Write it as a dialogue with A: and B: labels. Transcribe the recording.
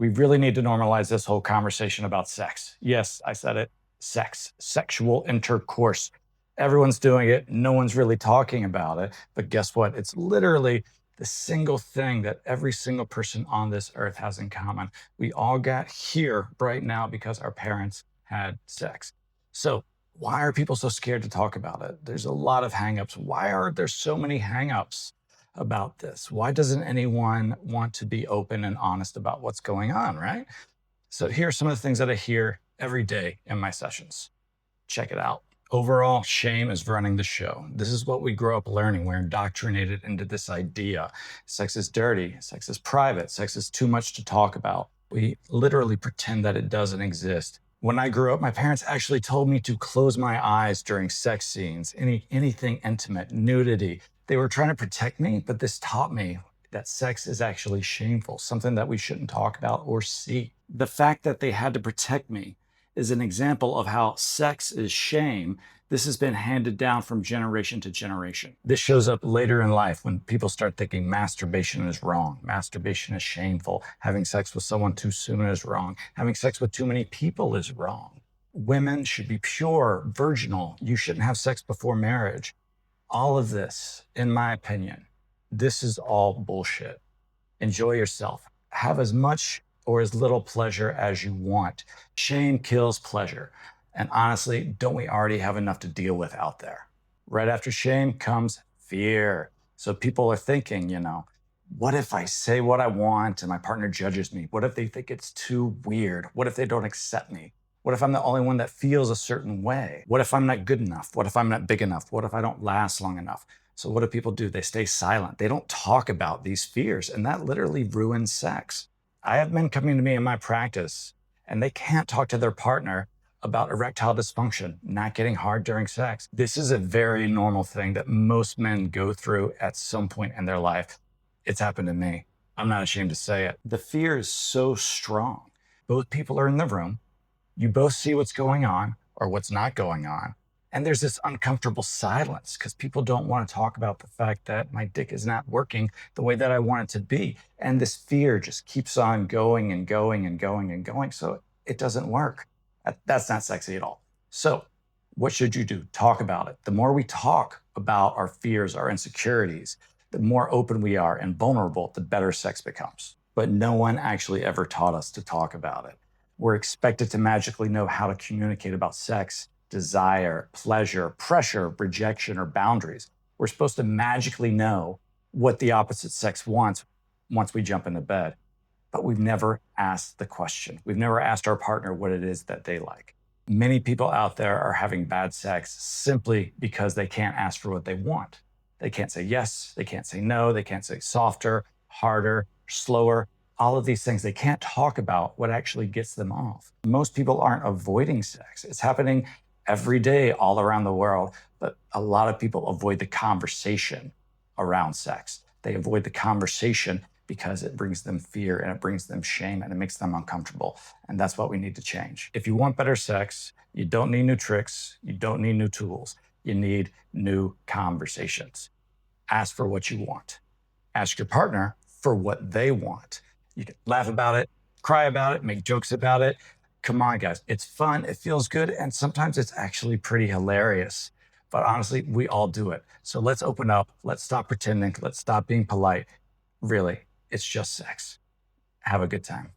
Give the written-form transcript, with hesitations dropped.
A: We really need to normalize this whole conversation about sex. Yes, I said it. Sex, sexual intercourse. Everyone's doing it. No one's really talking about it. But guess what? It's literally the single thing that every single person on this earth has in common. We all got here right now because our parents had sex. So, why are people so scared to talk about it? There's a lot of hangups. Why are there so many hangups about this? Why doesn't anyone want to be open and honest about what's going on, right? So, here are some of the things that I hear every day in my sessions. Check it out. Overall, shame is running the show. This is what we grow up learning. We're indoctrinated into this idea. Sex is dirty, sex is private, sex is too much to talk about. We literally pretend that it doesn't exist. When I grew up, my parents actually told me to close my eyes during sex scenes, anything intimate, nudity. They were trying to protect me, but this taught me that sex is actually shameful, something that we shouldn't talk about or see. The fact that they had to protect me is an example of how sex is shame. This has been handed down from generation to generation. This shows up later in life when people start thinking masturbation is wrong, masturbation is shameful, having sex with someone too soon is wrong, having sex with too many people is wrong. Women should be pure, virginal. You shouldn't have sex before marriage. All of this, in my opinion, this is all bullshit. Enjoy yourself. Have as much or as little pleasure as you want. Shame kills pleasure. And honestly, don't we already have enough to deal with out there? Right after shame comes fear. So people are thinking, what if I say what I want and my partner judges me? What if they think it's too weird? What if they don't accept me? What if I'm the only one that feels a certain way? What if I'm not good enough? What if I'm not big enough? What if I don't last long enough? So what do people do? They stay silent. They don't talk about these fears, and that literally ruins sex. I have men coming to me in my practice, and they can't talk to their partner about erectile dysfunction, not getting hard during sex. This is a very normal thing that most men go through at some point in their life. It's happened to me. I'm not ashamed to say it. The fear is so strong. Both people are in the room. You both see what's going on or what's not going on. And there's this uncomfortable silence because people don't want to talk about the fact that my dick is not working the way that I want it to be. And this fear just keeps on going and going and going and going. So it doesn't work. That's not sexy at all. So what should you do? Talk about it. The more we talk about our fears, our insecurities, the more open we are and vulnerable, the better sex becomes. But no one actually ever taught us to talk about it. We're expected to magically know how to communicate about sex, desire, pleasure, pressure, rejection, or boundaries. We're supposed to magically know what the opposite sex wants once we jump into bed. But we've never asked the question. We've never asked our partner what it is that they like. Many people out there are having bad sex simply because they can't ask for what they want. They can't say yes, they can't say no, they can't say softer, harder, slower. All of these things, they can't talk about what actually gets them off. Most people aren't avoiding sex. It's happening every day all around the world, but a lot of people avoid the conversation around sex. They avoid the conversation because it brings them fear and it brings them shame and it makes them uncomfortable. And that's what we need to change. If you want better sex, you don't need new tricks. You don't need new tools. You need new conversations. Ask for what you want. Ask your partner for what they want. You can laugh about it, cry about it, make jokes about it. Come on, guys. It's fun. It feels good. And sometimes it's actually pretty hilarious. But honestly, we all do it. So let's open up. Let's stop pretending. Let's stop being polite. Really, it's just sex. Have a good time.